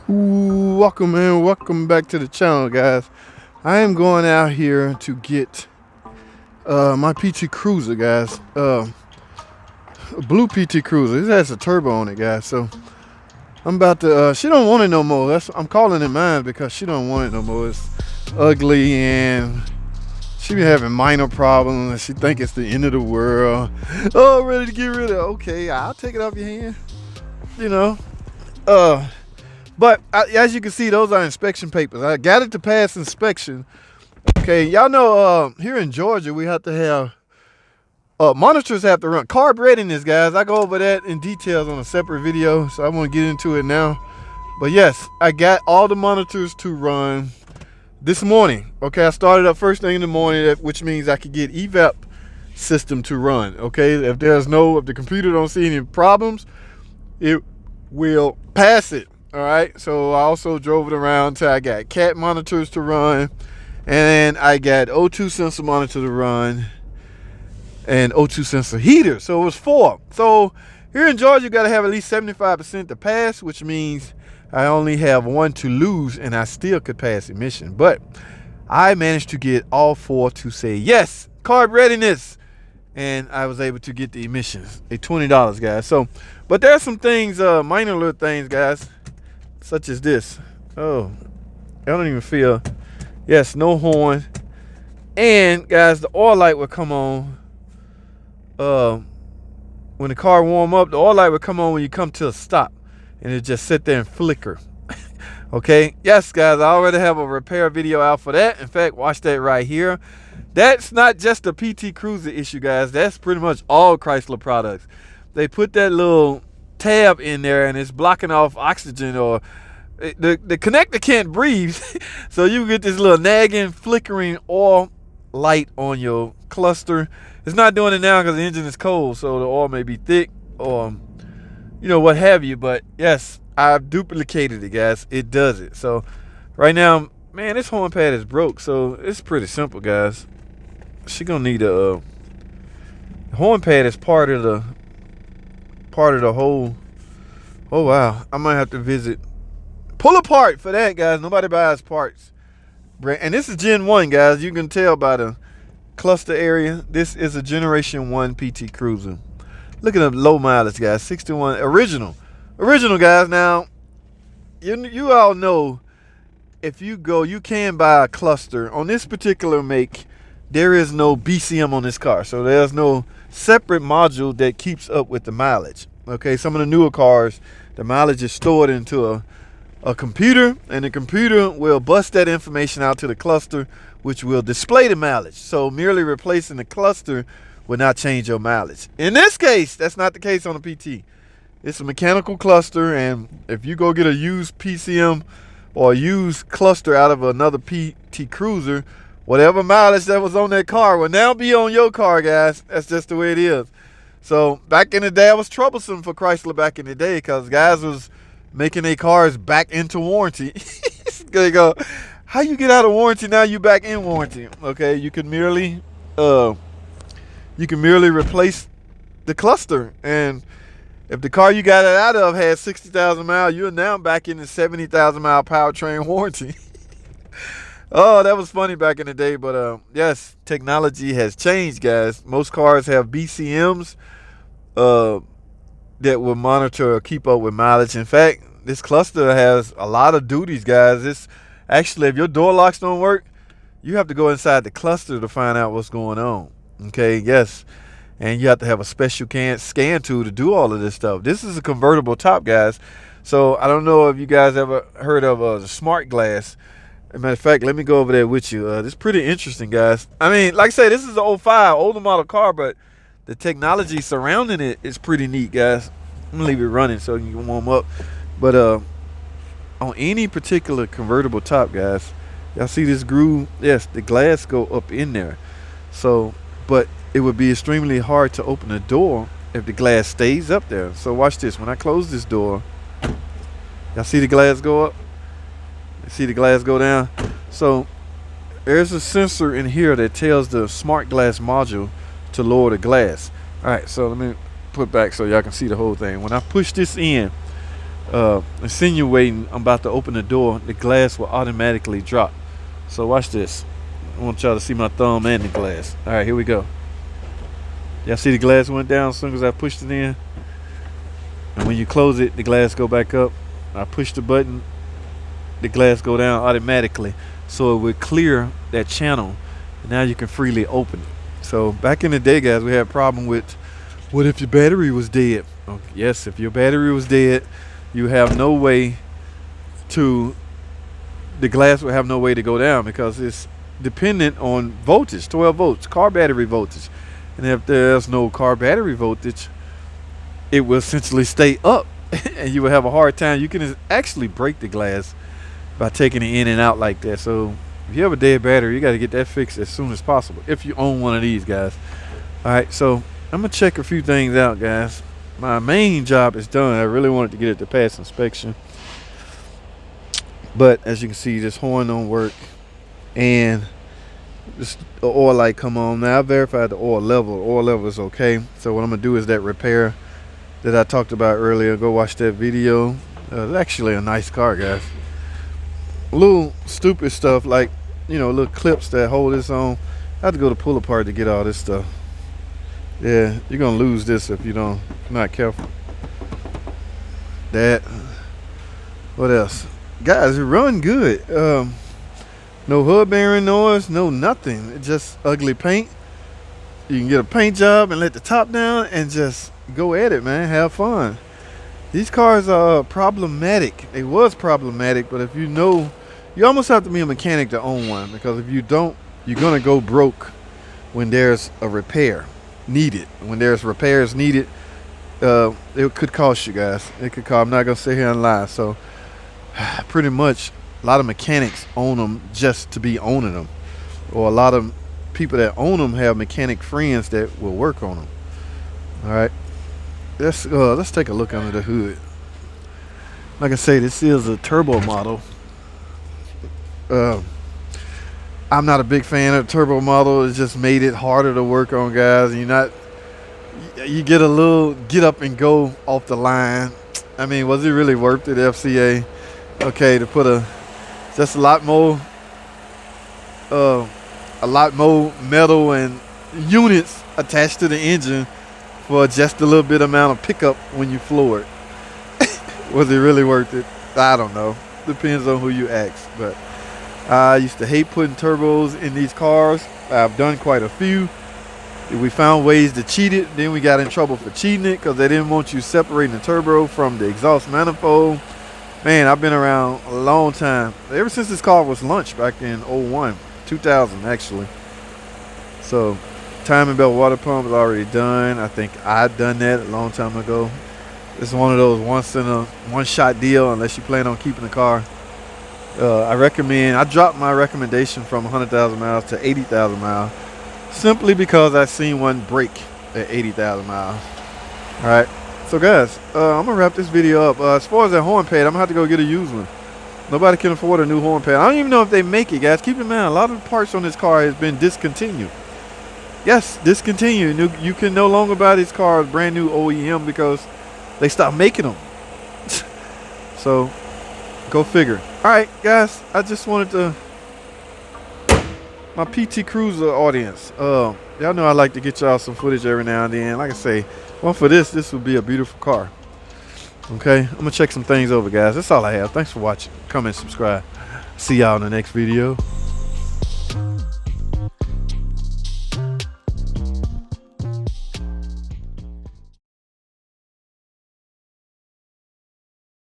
Ooh, welcome back to the channel, guys. I am going out here to get my PT Cruiser, guys. A blue PT Cruiser. This has a turbo on it, guys. So I'm about to she don't want it no more. I'm calling it mine because she don't want it no more. It's ugly and she be having minor problems and she think it's the end of the world. Oh, ready to get rid of it. Okay, I'll take it off your hand. You know. But as you can see, those are inspection papers. I got it to pass inspection. Okay, y'all know here in Georgia we have to have monitors have to run carb readiness, guys. I go over that in details on a separate video, so I won't get into it now. But yes, I got all the monitors to run this morning. Okay, I started up first thing in the morning, which means I could get evap system to run. Okay, if the computer don't see any problems, it will pass it. All right, so I also drove it around till I got cat monitors to run, and I got O2 sensor monitor to run, and O2 sensor heater. So it was 4. So here in Georgia, you got to have at least 75% to pass, which means I only have 1 to lose, and I still could pass emission. But I managed to get all 4 to say yes, carb readiness, and I was able to get the emissions at $20, guys. So, but there are some things, minor little things, guys. Such as this. Oh, I don't even feel. Yes, no horn. And guys, the oil light would come on. When the car warm up, the oil light would come on when you come to a stop, and it just sit there and flicker. Okay. Yes, guys, I already have a repair video out for that. In fact, watch that right here. That's not just a PT Cruiser issue, guys. That's pretty much all Chrysler products. They put that little tab in there and it's blocking off oxygen, or the connector can't breathe. So you get this little nagging flickering oil light on your cluster. It's not doing it now because the engine is cold, so the oil may be thick or what have you. But yes, I've duplicated it, guys. It does it. So right now, man, this horn pad is broke, so it's pretty simple, guys. She gonna need a horn pad is part of the whole. Oh wow, I might have to visit pull apart for that, guys. Nobody buys parts, and this is Gen 1, guys. You can tell by the cluster area. This is a Generation 1 PT Cruiser. Look at the low mileage, guys. 61 original guys. Now you all know, if you go, you can buy a cluster on this particular make. There is no BCM on this car, so there's no separate module that keeps up with the mileage. Okay, some of the newer cars, the mileage is stored into a computer, and the computer will bust that information out to the cluster, which will display the mileage. So merely replacing the cluster will not change your mileage. In this case, that's not the case on a PT. It's a mechanical cluster, and if you go get a used PCM or a used cluster out of another PT Cruiser, whatever mileage that was on that car will now be on your car, guys. That's just the way it is. So back in the day, it was troublesome for Chrysler back in the day because guys was making their cars back into warranty. They go, how you get out of warranty now? You back in warranty? Okay, you can merely replace the cluster, and if the car you got it out of had 60,000 miles, you're now back in the 70,000 mile powertrain warranty. Oh, that was funny back in the day, but yes, technology has changed, guys. Most cars have BCMs that will monitor or keep up with mileage. In fact, this cluster has a lot of duties, guys. It's actually, if your door locks don't work, you have to go inside the cluster to find out what's going on. Okay, yes, and you have to have a special scan tool to do all of this stuff. This is a convertible top, guys. So I don't know if you guys ever heard of the smart glass. As a matter of fact, let me go over there with you. This is pretty interesting, guys. I mean, like I say, this is an 05, older model car, but the technology surrounding it is pretty neat, guys. I'm going to leave it running so you can warm up. But on any particular convertible top, guys, y'all see this groove? Yes, the glass go up in there. So, but it would be extremely hard to open the door if the glass stays up there. So watch this. When I close this door, y'all see the glass go up? See the glass go down. So there's a sensor in here that tells the smart glass module to lower the glass. All right, so let me put back so y'all can see the whole thing. When I push this in, insinuating I'm about to open the door, the glass will automatically drop. So watch this. I want y'all to see my thumb and the glass. All right, here we go. Y'all see the glass went down as soon as I pushed it in? And when you close it, the glass go back up. I push the button, the glass go down automatically. So it would clear that channel. And now you can freely open it. So back in the day, guys, we had a problem with, what if your battery was dead? Oh, yes, if your battery was dead, you have no way to, the glass will have no way to go down because it's dependent on voltage, 12 volts, car battery voltage. And if there's no car battery voltage, it will essentially stay up and you will have a hard time. You can actually break the glass by taking it in and out like that. So if you have a dead battery, you got to get that fixed as soon as possible if you own one of these, guys. All right, so I'm gonna check a few things out, guys. My main job is done. I really wanted to get it to pass inspection, but as you can see, this horn don't work and this the oil light come on. Now I verified the oil level. The oil level is okay. So what I'm gonna do is that repair that I talked about earlier. Go watch that video. It's actually a nice car, guys. Little stupid stuff like, you know, little clips that hold this on. I have to go to pull apart to get all this stuff. Yeah, you're gonna lose this if you're not careful. That. What else, guys? It run good. No hood bearing noise, no nothing. It's just ugly paint. You can get a paint job and let the top down and just go at it, man. Have fun. These cars are problematic. It was problematic, but if you know, you almost have to be a mechanic to own one, because if you don't, you're gonna go broke when there's a repair needed. When there's repairs needed, it could cost you, guys. It could cost. I'm not gonna sit here and lie. So pretty much a lot of mechanics own them just to be owning them, or a lot of people that own them have mechanic friends that will work on them. All right, let's take a look under the hood. Like I say, this is a turbo model. I'm not a big fan of the turbo model. It just made it harder to work on, guys. You get a little get up and go off the line. I mean, was it really worth it, FCA? Okay, to put just a lot more metal and units attached to the engine for just a little bit amount of pickup when you floor it. Was it really worth it? I don't know. Depends on who you ask. But I used to hate putting turbos in these cars. I've done quite a few. We found ways to cheat it. Then we got in trouble for cheating it because they didn't want you separating the turbo from the exhaust manifold. Man, I've been around a long time. Ever since this car was launched back in 2000 actually. So timing belt water pump is already done. I think I'd done that a long time ago. It's one of those one shot deal unless you plan on keeping the car. I dropped my recommendation from 100,000 miles to 80,000 miles simply because I seen one break at 80,000 miles. All right. So guys, I'm gonna wrap this video up. As far as that horn pad, I'm gonna have to go get a used one. Nobody can afford a new horn pad. I don't even know if they make it, guys. Keep in mind, a lot of the parts on this car has been discontinued. Yes, discontinued. You can no longer buy these cars brand new OEM because they stopped making them. So, go figure. All right, guys. I just wanted to, my PT Cruiser audience. Y'all know I like to get y'all some footage every now and then. Like I say, well, for this would be a beautiful car. Okay, I'm gonna check some things over, guys. That's all I have. Thanks for watching. Comment, subscribe. See y'all in the next video.